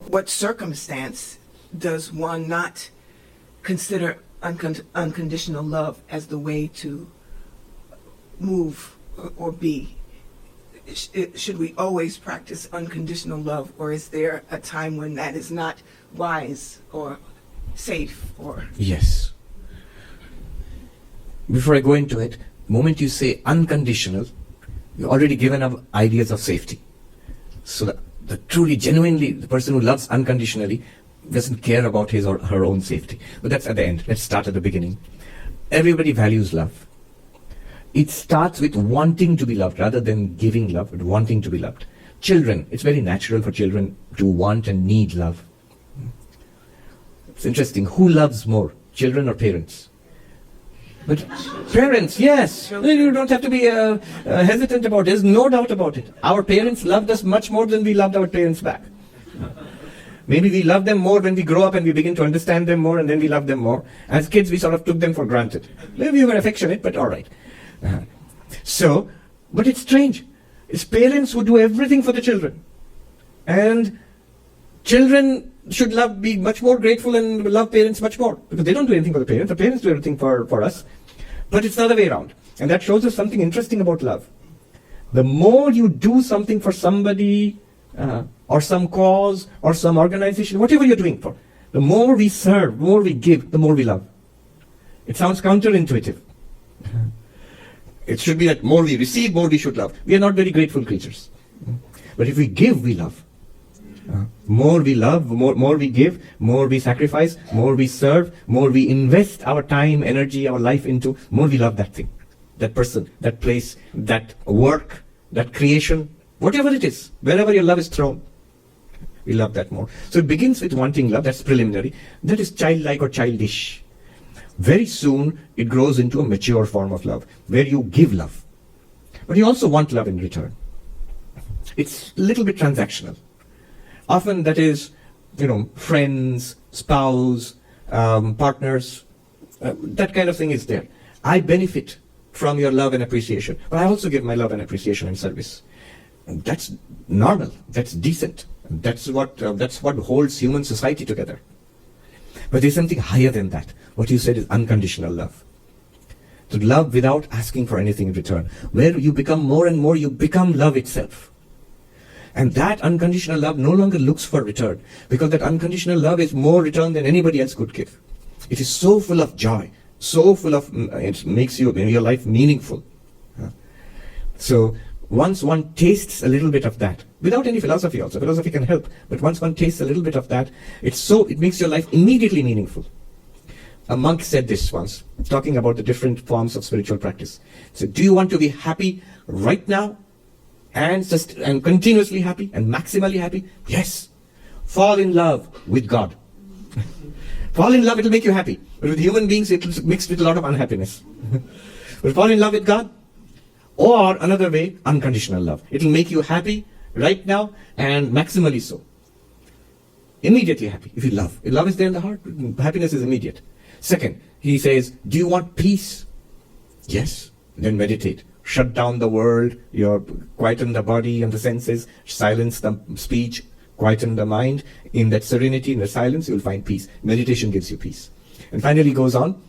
what circumstance does one not consider unconditional love as the way to move or be? Should we always practice unconditional love, or is there a time when that is not wise or safe? Or yes. Before I go into it, the moment you say unconditional, you're already given up ideas of safety. So the truly, genuinely, the person who loves unconditionally doesn't care about his or her own safety. But that's at the end. Let's start at the beginning. Everybody values love. It starts with wanting to be loved rather than giving love, but wanting to be loved. Children, it's very natural for children to want and need love. It's interesting. Who loves more, children or parents? But parents, yes. You don't have to be hesitant about it. There's no doubt about it. Our parents loved us much more than we loved our parents back. Maybe we love them more when we grow up and we begin to understand them more, and then we love them more. As kids, we sort of took them for granted. Maybe we were affectionate, but all right. But it's strange. It's parents who do everything for the children. And children should be much more grateful and love parents much more, because they don't do anything for the parents. The parents do everything for us. But it's the other way around. And that shows us something interesting about love. The more you do something for somebody, or some cause, or some organization, whatever you're doing for, the more we serve, the more we give, the more we love. It sounds counterintuitive. It should be that more we receive, more we should love. We are not very grateful creatures. But if we give, we love. More we love, more we give, more we sacrifice, more we serve, more we invest our time, energy, our life into, more we love that thing, that person, that place, that work, that creation, whatever it is, wherever your love is thrown, we love that more. So it begins with wanting love, that's preliminary. That is childlike or childish. Very soon it grows into a mature form of love, where you give love. But you also want love in return. It's a little bit transactional. Often that is, friends, spouse, partners, that kind of thing is there. I benefit from your love and appreciation, but I also give my love and appreciation and service. That's normal, that's decent. That's what holds human society together. But there's something higher than that. What you said is unconditional love. To love without asking for anything in return. Where you become more and more, you become love itself. And that unconditional love no longer looks for return, because that unconditional love is more return than anybody else could give. It is so full of joy, so full of, it makes your life meaningful. So once one tastes a little bit of that, without any philosophy also, philosophy can help, but once one tastes a little bit of that, it makes your life immediately meaningful. A monk said this once, talking about the different forms of spiritual practice. He said, do you want to be happy right now? And continuously happy and maximally happy? Yes. Fall in love with God. Fall in love, it'll make you happy. But with human beings, it's mixed with a lot of unhappiness. But fall in love with God. Or another way, unconditional love. It'll make you happy right now and maximally so. Immediately happy if you love. If love is there in the heart, happiness is immediate. Second, he says, do you want peace? Yes. Then meditate. Shut down the world, quieten the body and the senses, silence the speech, quieten the mind. In that serenity, in the silence, you will find peace. Meditation gives you peace. And finally goes on,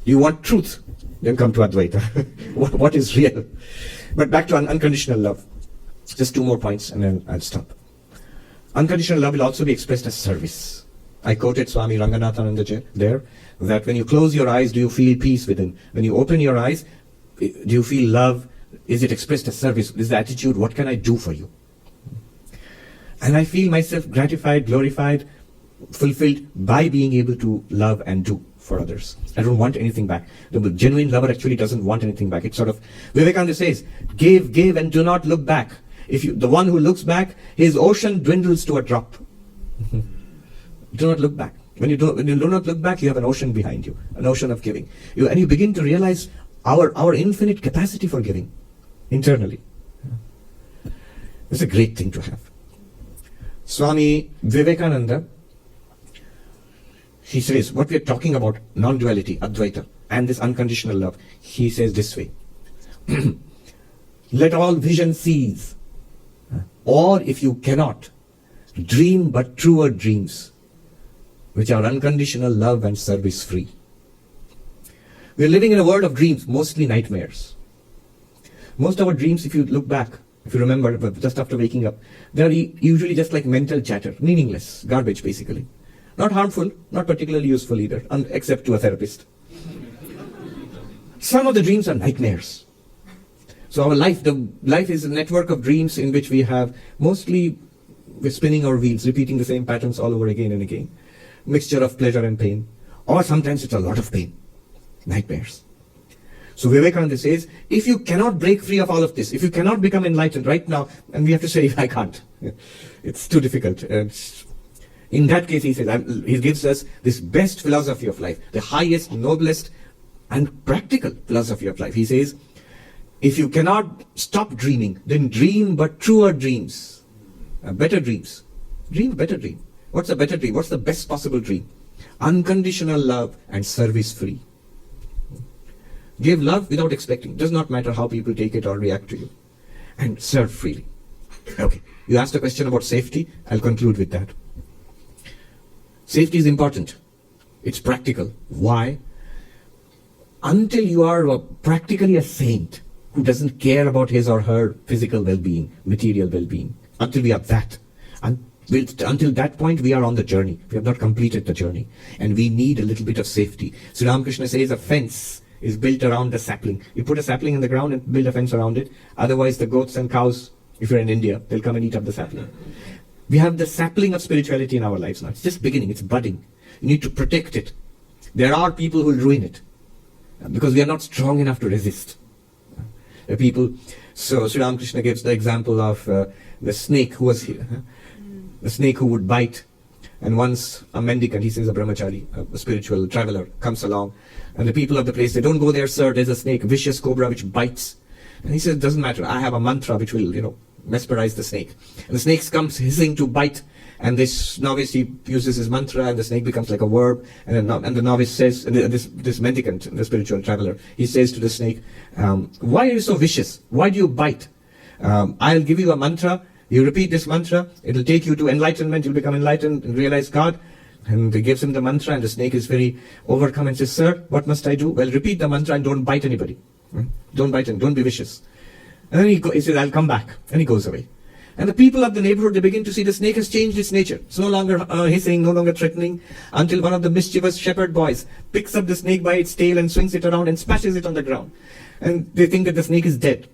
you want truth, then come to Advaita. What is real? But back to unconditional love. Just 2 more points and then I'll stop. Unconditional love will also be expressed as service. I quoted Swami Ranganathananda there, that when you close your eyes, do you feel peace within? When you open your eyes, do you feel love? Is it expressed as service? Is the attitude, what can I do for you? And I feel myself gratified, glorified, fulfilled by being able to love and do for others. I don't want anything back. The genuine lover actually doesn't want anything back. It's sort of, Vivekananda says, give and do not look back. The one who looks back, his ocean dwindles to a drop. Do not look back. When you do not look back, you have an ocean behind you, an ocean of giving. And you begin to realize our infinite capacity for giving internally. It's a great thing to have. Swami Vivekananda, he says, what we are talking about, non-duality, Advaita, and this unconditional love, he says this way, let all vision cease, or if you cannot, Dream but truer dreams, which are unconditional love and service free. We are living in a world of dreams, mostly nightmares. Most of our dreams, if you look back, if you remember, just after waking up, they are usually just like mental chatter, meaningless, garbage basically. Not harmful, not particularly useful either, except to a therapist. Some of the dreams are nightmares. So our life, the life is a network of dreams in which we have mostly, we're spinning our wheels, repeating the same patterns all over again and again. Mixture of pleasure and pain. Or sometimes it's a lot of pain. Nightmares. So Vivekananda says, if you cannot break free of all of this, if you cannot become enlightened right now, and we have to say, I can't. It's too difficult. In that case, he says, he gives us this best philosophy of life, the highest, noblest, and practical philosophy of life. He says, if you cannot stop dreaming, then dream but truer dreams. Better dreams. Dream a better dream. What's a better dream? What's the best possible dream? Unconditional love and service free. Give love without expecting. Does not matter how people take it or react to you. And serve freely. Okay. You asked a question about safety. I'll conclude with that. Safety is important. It's practical. Why? Until you are practically a saint who doesn't care about his or her physical well-being, material well-being, until we have that, until that point we are on the journey. We have not completed the journey. And we need a little bit of safety. Sri Ramakrishna says a fence is built around the sapling. You put a sapling in the ground and build a fence around it. Otherwise the goats and cows, if you're in India, they'll come and eat up the sapling. We have the sapling of spirituality in our lives now. It's just beginning, it's budding. You need to protect it. There are people who will ruin it because we are not strong enough to resist. So Sri Ramakrishna gives the example of the snake who was here. The snake who would bite. And once a mendicant, he says a brahmachari, a spiritual traveler, comes along. And the people of the place say, don't go there, sir, there's a snake, a vicious cobra which bites. And he says, it doesn't matter, I have a mantra which will, mesmerize the snake. And the snake comes hissing to bite. And this novice, he uses his mantra and the snake becomes like a verb. And the novice says, this mendicant, the spiritual traveler, he says to the snake, why are you so vicious? Why do you bite? I'll give you a mantra. You repeat this mantra, it'll take you to enlightenment, you'll become enlightened and realize God. And he gives him the mantra and the snake is very overcome and says, sir, what must I do? Well, repeat the mantra and don't bite anybody. Don't bite and don't be vicious. And then he says, I'll come back. And he goes away. And the people of the neighborhood, they begin to see the snake has changed its nature. It's no longer hissing, no longer threatening, until one of the mischievous shepherd boys picks up the snake by its tail and swings it around and smashes it on the ground. And they think that the snake is dead.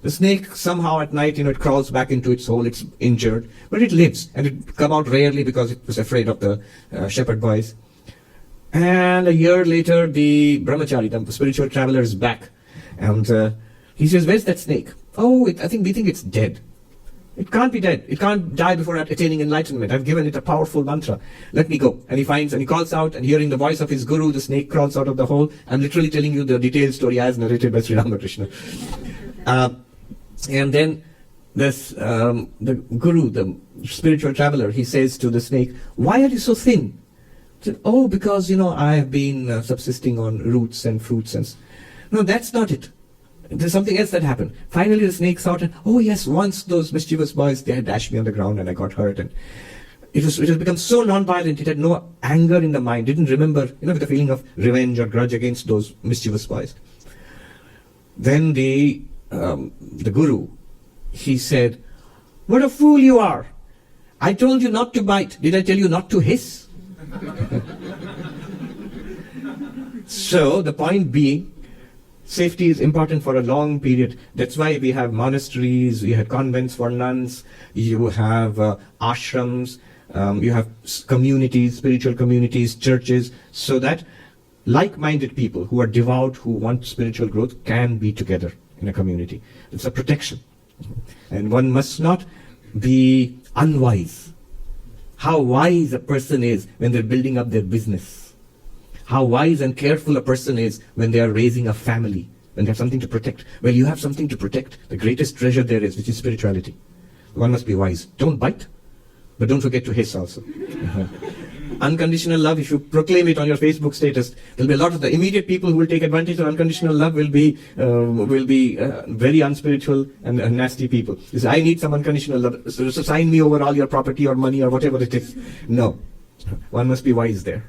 The snake somehow at night, it crawls back into its hole, it's injured, but it lives. And it comes out rarely because it was afraid of the shepherd boys. And a year later, the brahmachari, the spiritual traveler, is back. And he says, where's that snake? Oh, we think it's dead. It can't be dead. It can't die before attaining enlightenment. I've given it a powerful mantra. Let me go. And he calls out, and hearing the voice of his guru, the snake crawls out of the hole. I'm literally telling you the detailed story as narrated by Sri Ramakrishna. And then the guru, the spiritual traveler, he says to the snake, why are you so thin? He said, oh, because, I have been subsisting on roots and fruits. No, that's not it. There's something else that happened. Finally, the snake thought, oh yes, once those mischievous boys, they had dashed me on the ground and I got hurt. And it has become so non-violent, it had no anger in the mind, didn't remember, with the feeling of revenge or grudge against those mischievous boys. Then the guru, he said, what a fool you are. I told you not to bite. Did I tell you not to hiss? So the point being, safety is important for a long period. That's why we have monasteries, we have convents for nuns, you have ashrams, you have communities, spiritual communities, churches, so that like-minded people who are devout, who want spiritual growth, can be together in a community. It's a protection. And one must not be unwise. How wise a person is when they're building up their business. How wise and careful a person is when they are raising a family, when they have something to protect. Well, you have something to protect, the greatest treasure there is, which is spirituality. One must be wise. Don't bite, but don't forget to hiss also. Unconditional love, if you proclaim it on your Facebook status, there'll be a lot of the immediate people who will take advantage of unconditional love will be very unspiritual and nasty people. You say, I need some unconditional love, so sign me over all your property or money or whatever it is. No. One must be wise there.